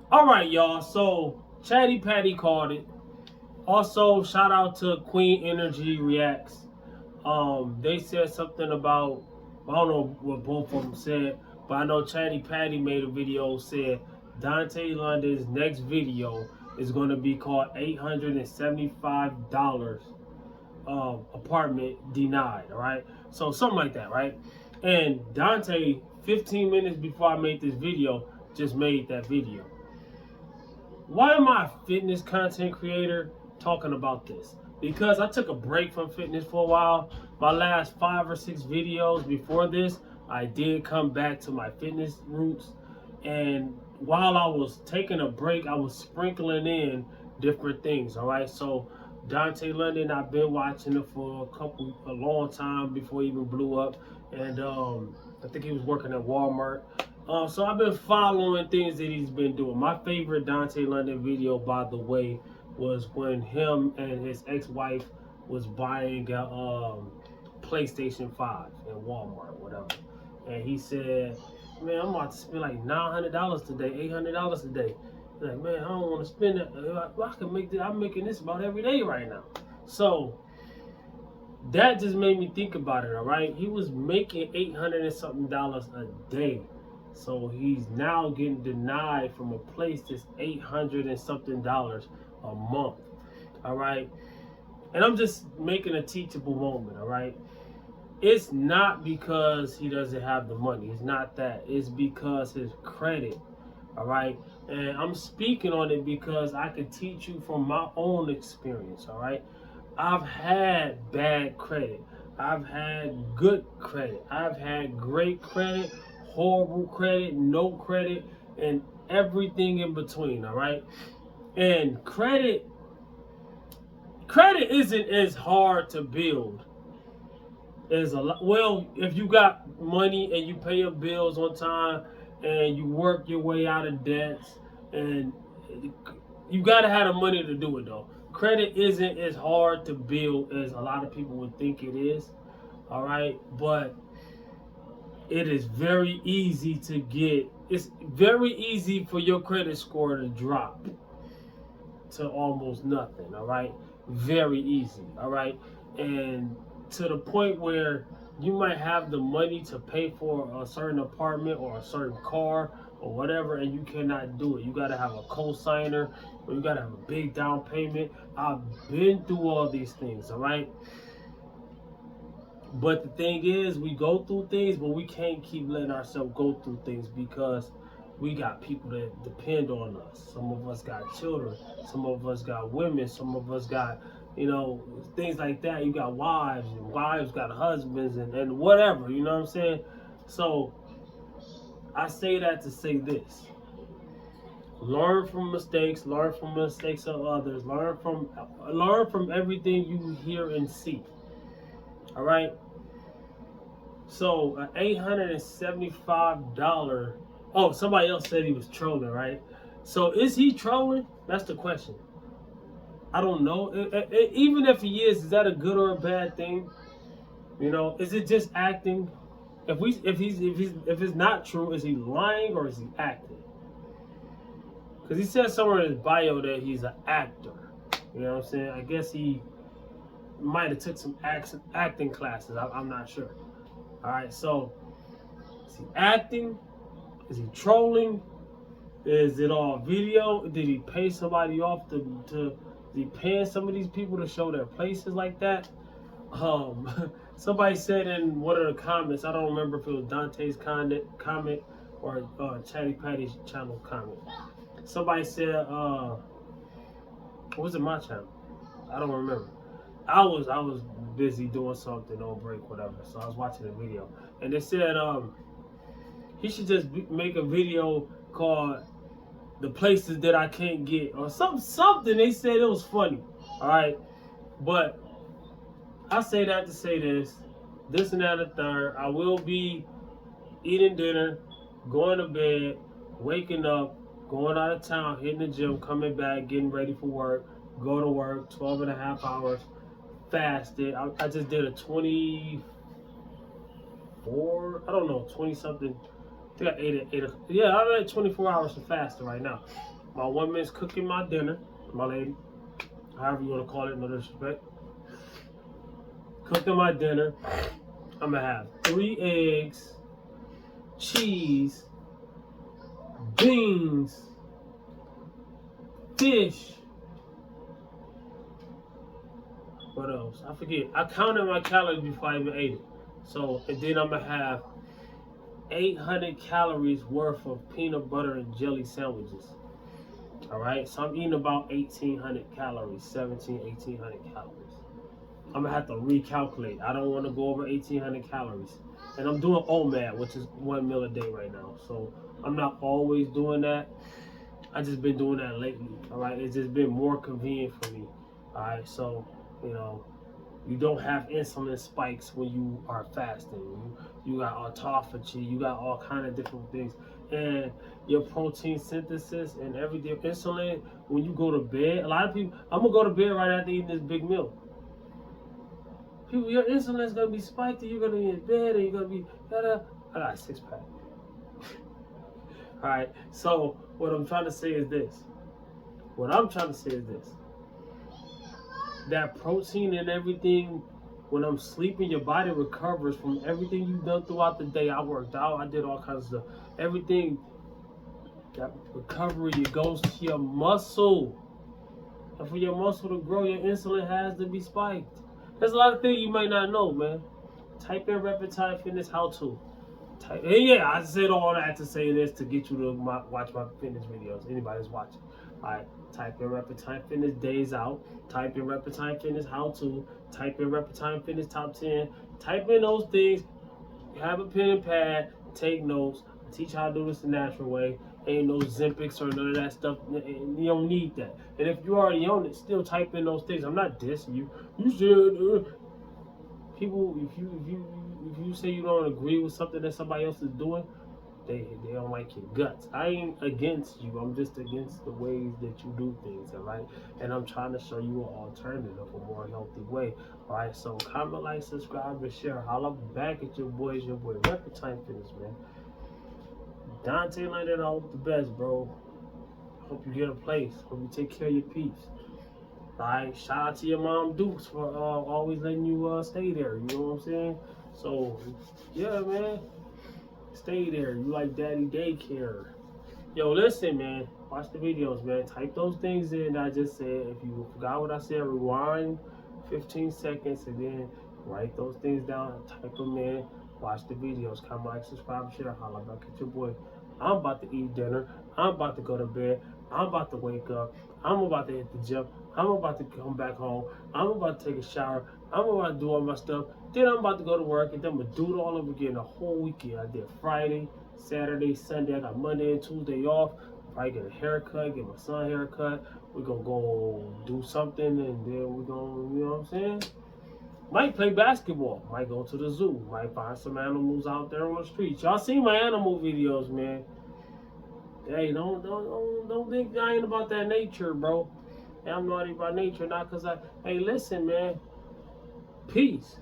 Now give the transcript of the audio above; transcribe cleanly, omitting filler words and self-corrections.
All right, y'all. So Chatty Patty called it. Also, shout out to Queen Energy Reacts. They said something about, I don't know what both of them said, but I know Chatty Patty made a video said Dontay London's next video is going to be called $875 apartment denied. All right, so something like that, right? And Dontay, 15 minutes before I made this video, just made that video. Why am I a fitness content creator talking about this? Because I took a break from fitness for a while. My last 5 or 6 videos before this, I did come back to my fitness roots. And while I was taking a break, I was sprinkling in different things. All right. So Dontay London, I've been watching it for a long time before he even blew up. And I think he was working at Walmart. So I've been following things that he's been doing. My favorite Dontay London video, by the way, was when him and his ex-wife was buying a PlayStation 5 in Walmart or whatever. And he said, man, I'm about to spend like $900 today, $800 today. He's like, man, I don't want to spend that. I can make this. I'm making this about every day right now. So that just made me think about it, all right? He was making $800 and something a day. So he's now getting denied from a place that's $800 and something a month. All right. And I'm just making a teachable moment, all right? It's not because he doesn't have the money. It's not that. It's because his credit. All right. And I'm speaking on it because I can teach you from my own experience. All right. I've had bad credit. I've had good credit. I've had great credit, horrible credit, no credit, and everything in between. All right. And credit isn't as hard to build as a lot. Well, if you got money and you pay your bills on time and you work your way out of debts, and you gotta have the money to do it though. Credit isn't as hard to build as a lot of people would think it is. All right, but it is very easy to get. It's very easy for your credit score to drop to almost nothing. All right, very easy. All right, and to the point where you might have the money to pay for a certain apartment or a certain car or whatever, and you cannot do it. You got to have a co-signer, or you got to have a big down payment. I've been through all these things. All right. But the thing is, we go through things, but we can't keep letting ourselves go through things because we got people that depend on us. Some of us got children. Some of us got women. Some of us got, things like that. You got wives, and wives got husbands, and whatever. You know what I'm saying? So I say that to say this. Learn from mistakes. Learn from mistakes of others. Learn from everything you hear and see. All right. So an $875. Oh, somebody else said he was trolling, right? So is he trolling? That's the question. I don't know. Even if he is that a good or a bad thing? Is it just acting? If it's not true, is he lying or is he acting? Because he said somewhere in his bio that he's an actor. You know what I'm saying? I guess he might have took some acting classes. I'm not sure. All right, so is he acting? Is he trolling? Is it all video? Did he pay somebody off to is he paying some of these people to show their places like that? Somebody said in one of the comments, I don't remember if it was Dontay's comment or Chatty Patty's channel comment. Somebody said, was it my channel? I don't remember. I was busy doing something on break, whatever. So I was watching the video, and they said he should just make a video called "The Places That I Can't Get" or something. They said it was funny. All right, but I say that to say this and that and the third. I will be eating dinner, going to bed, waking up, going out of town, hitting the gym, coming back, getting ready for work, go to work, 12 and a half hours. Fasted. I just did a 24, I don't know, 20 something I think I ate at 8 o'clock. Yeah, I'm at 24 hours of fasting right now. My woman's cooking my dinner, my lady, however you want to call it, no disrespect. Cooking my dinner. I'm going to have 3 eggs, cheese, beans, fish. What else? I forget. I counted my calories before I even ate it. So, and then I'm going to have 800 calories worth of peanut butter and jelly sandwiches. All right, so I'm eating about 1,800 calories, 1,800 calories. I'm gonna have to recalculate. I don't want to go over 1,800 calories, and I'm doing OMAD, which is 1 meal a day right now. So I'm not always doing that. I just been doing that lately. All right, it's just been more convenient for me. All right, so you know, you don't have insulin spikes when you are fasting. You got autophagy. You got all kind of different things, and your protein synthesis and everything. Insulin when you go to bed. A lot of people. I'm gonna go to bed right after eating this big meal. People, your insulin is gonna be spiked, and you're gonna be in bed, and you're gonna be. I got a 6-pack. All right. So what I'm trying to say is this. That protein and everything, when I'm sleeping, your body recovers from everything you've done throughout the day. I worked out, I did all kinds of stuff. Everything, that recovery, it goes to your muscle. And for your muscle to grow, your insulin has to be spiked. There's a lot of things you might not know, man. Type in Reptile Fitness how to. And yeah, I said all that to say this to get you to watch my fitness videos. Anybody's watching. Alright, type in Reptile Fitness days out. Type in Reptile Fitness how to. Type in Reptile Fitness top 10. Type in those things. Have a pen and pad. Take notes. Teach how to do this the natural way. Ain't no Zempics or none of that stuff. You don't need that. And if you already own it, still type in those things. I'm not dissing you. You should. People, if you say you don't agree with something that somebody else is doing, they don't like your guts. I ain't against you. I'm just against the ways that you do things, all right? And I'm trying to show you an alternative, a more healthy way, all right? So comment, like, subscribe, and share. Holla back at your boy Reptile Fitness, man. Dontay like that, all the best, bro. Hope you get a place. Hope you take care of your peeps. Alright, shout out to your mom Dukes for always letting you stay there. You know what I'm saying? So, yeah, man. Stay there. You like daddy daycare. Yo, listen, man. Watch the videos, man. Type those things in I just said. If you forgot what I said, rewind 15 seconds and then write those things down. Type them in. Watch the videos. Comment, like, subscribe, share. Holla back at your boy. I'm about to eat dinner. I'm about to go to bed. I'm about to wake up. I'm about to hit the gym. I'm about to come back home. I'm about to take a shower. I'm about to do all my stuff. Then I'm about to go to work, and then I'm going to do it all over again the whole weekend. I did Friday, Saturday, Sunday. I got Monday and Tuesday off. Probably get a haircut, get my son a haircut. We're going to go do something, and then we're going to, you know what I'm saying? Might play basketball. Might go to the zoo. Might find some animals out there on the streets. Y'all see my animal videos, man. Hey, don't think I ain't about that nature, bro. I'm naughty by nature, not because hey, listen, man. Peace.